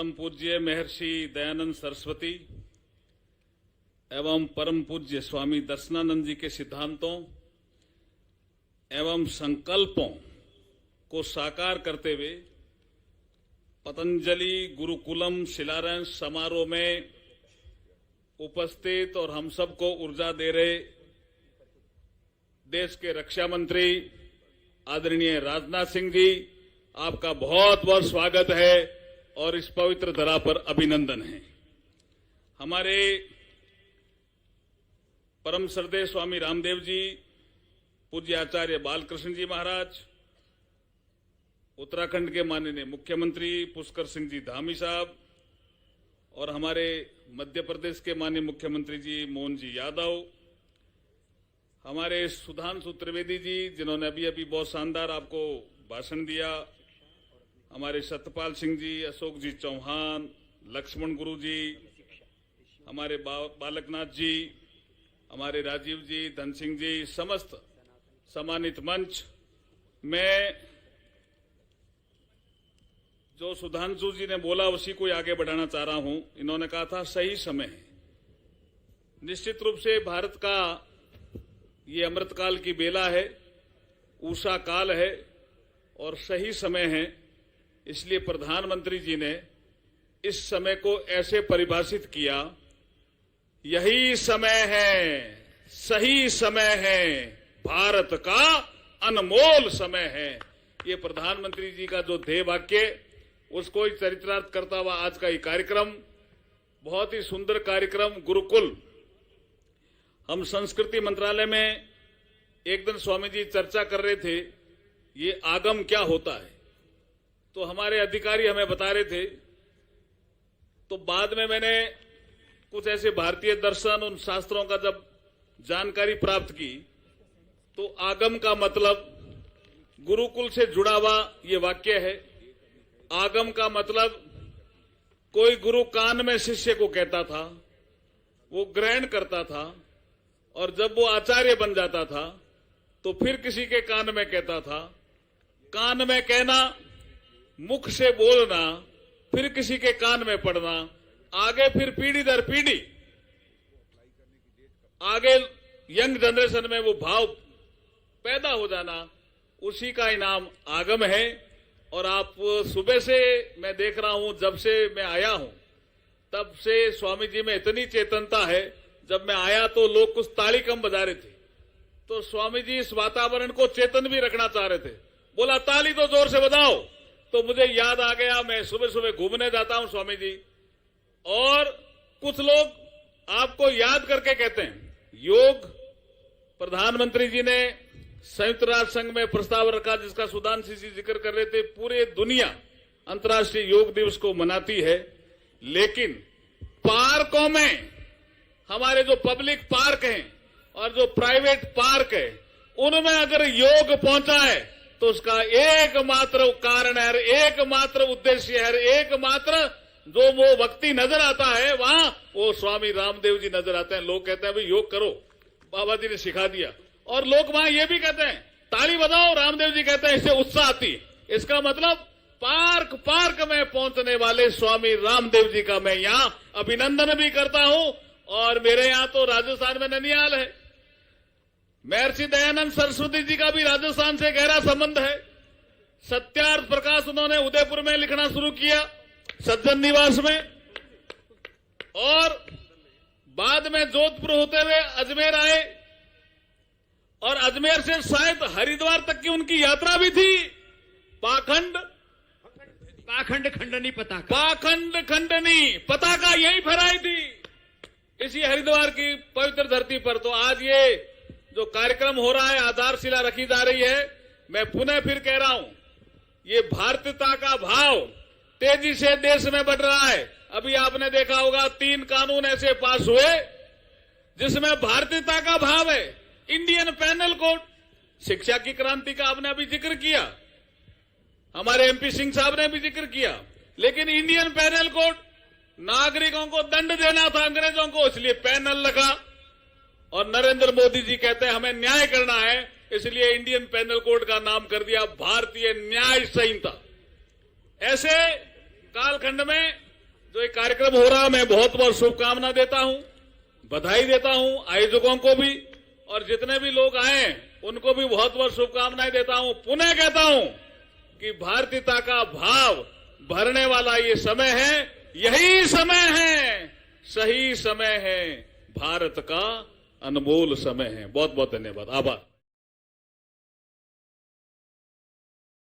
परम पूज्य महर्षि दयानंद सरस्वती एवं परम पूज्य स्वामी दर्शनानंद जी के सिद्धांतों एवं संकल्पों को साकार करते हुए पतंजलि गुरुकुलम शिलान्यास समारोह में उपस्थित और हम सबको ऊर्जा दे रहे देश के रक्षा मंत्री आदरणीय राजनाथ सिंह जी, आपका बहुत बहुत स्वागत है और इस पवित्र धरा पर अभिनंदन है। हमारे परम श्रद्धेय स्वामी रामदेव जी, पूज्य आचार्य बालकृष्ण जी महाराज, उत्तराखंड के माननीय मुख्यमंत्री पुष्कर सिंह जी धामी साहब और हमारे मध्य प्रदेश के माननीय मुख्यमंत्री जी मोहन जी यादव, हमारे सुधांशु त्रिवेदी जी जिन्होंने अभी अभी बहुत शानदार आपको भाषण दिया, हमारे सत्यपाल सिंह जी, अशोक जी चौहान, लक्ष्मण गुरु जी, हमारे बालकनाथ जी, हमारे राजीव जी, धन सिंह जी, समस्त सम्मानित मंच में जो सुधांशु जी ने बोला उसी को आगे बढ़ाना चाह रहा हूं। इन्होंने कहा था सही समय है। निश्चित रूप से भारत का ये अमृतकाल की बेला है, उषा काल है और सही समय है। इसलिए प्रधानमंत्री जी ने इस समय को ऐसे परिभाषित किया, यही समय है, सही समय है, भारत का अनमोल समय है। ये प्रधानमंत्री जी का जो ध्येय वाक्य उसको ही चरितार्थ करता हुआ आज का ये कार्यक्रम, बहुत ही सुंदर कार्यक्रम गुरुकुल। हम संस्कृति मंत्रालय में एक दिन स्वामी जी चर्चा कर रहे थे, ये आगम क्या होता है, तो हमारे अधिकारी हमें बता रहे थे। तो बाद में मैंने कुछ ऐसे भारतीय दर्शन उन शास्त्रों का जब जानकारी प्राप्त की, तो आगम का मतलब गुरुकुल से जुड़ा हुआ ये वाक्य है। आगम का मतलब कोई गुरु कान में शिष्य को कहता था, वो ग्रहण करता था और जब वो आचार्य बन जाता था तो फिर किसी के कान में कहता था। कान में कहना, मुख से बोलना, फिर किसी के कान में पढ़ना, आगे फिर पीढ़ी दर पीढ़ी आगे यंग जनरेशन में वो भाव पैदा हो जाना, उसी का इनाम आगम है। और आप सुबह से मैं देख रहा हूं, जब से मैं आया हूं तब से स्वामी जी में इतनी चेतनता है। जब मैं आया तो लोग कुछ ताली कम बजा रहे थे, तो स्वामी जी इस वातावरण को चेतन भी रखना चाह रहे थे। बोला ताली तो जोर से बजाओ। तो मुझे याद आ गया, मैं सुबह सुबह घूमने जाता हूं स्वामी जी, और कुछ लोग आपको याद करके कहते हैं योग प्रधानमंत्री जी ने संयुक्त राष्ट्र संघ में प्रस्ताव रखा, जिसका सुधांशु जी जिक्र कर रहे थे। पूरे दुनिया अंतर्राष्ट्रीय योग दिवस को मनाती है, लेकिन पार्कों में हमारे जो पब्लिक पार्क हैं और जो प्राइवेट पार्क है, उनमें अगर योग पहुंचा है तो उसका एकमात्र कारण है, एकमात्र उद्देश्य है, एकमात्र जो वो व्यक्ति नजर आता है वहां वो स्वामी रामदेव जी नजर आते हैं। लोग कहते हैं भाई योग करो, बाबा जी ने सिखा दिया, और लोग वहां ये भी कहते हैं ताली बजाओ, रामदेव जी कहते हैं इससे उत्साह आती। इसका मतलब पार्क पार्क में पहुंचने वाले स्वामी रामदेव जी का मैं यहां अभिनंदन भी करता हूं। और मेरे यहां तो राजस्थान में ननिहाल है, महर्षि दयानंद सरस्वती जी का भी राजस्थान से गहरा संबंध है। सत्यार्थ प्रकाश उन्होंने उदयपुर में लिखना शुरू किया, सज्जन निवास में, और बाद में जोधपुर होते हुए अजमेर आए, और अजमेर से शायद हरिद्वार तक की उनकी यात्रा भी थी। पाखंड खंडनी पताका यहीं फहराई थी इसी हरिद्वार की पवित्र धरती पर। तो आज ये जो कार्यक्रम हो रहा है, आधारशिला रखी जा रही है। मैं पुनः फिर कह रहा हूं, ये भारतीयता का भाव तेजी से देश में बढ़ रहा है। अभी आपने देखा होगा 3 कानून ऐसे पास हुए जिसमें भारतीयता का भाव है। इंडियन पैनल कोड, शिक्षा की क्रांति का आपने अभी जिक्र किया, हमारे एमपी सिंह साहब ने भी जिक्र किया, लेकिन इंडियन पैनल कोड नागरिकों को दंड देना था अंग्रेजों को, इसलिए पैनल लगा। और नरेंद्र मोदी जी कहते हैं हमें न्याय करना है, इसलिए इंडियन पैनल कोड का नाम कर दिया भारतीय न्याय संहिता। ऐसे कालखंड में जो एक कार्यक्रम हो रहा, मैं बहुत बहुत शुभकामना देता हूं, बधाई देता हूं आयोजकों को भी, और जितने भी लोग आए उनको भी बहुत बहुत शुभकामनाएं देता हूं। पुनः कहता हूं कि भारतीयता का भाव भरने वाला ये समय है, यही समय है, सही समय है, भारत का अनमोल समय है। बहुत बहुत धन्यवाद, आभार।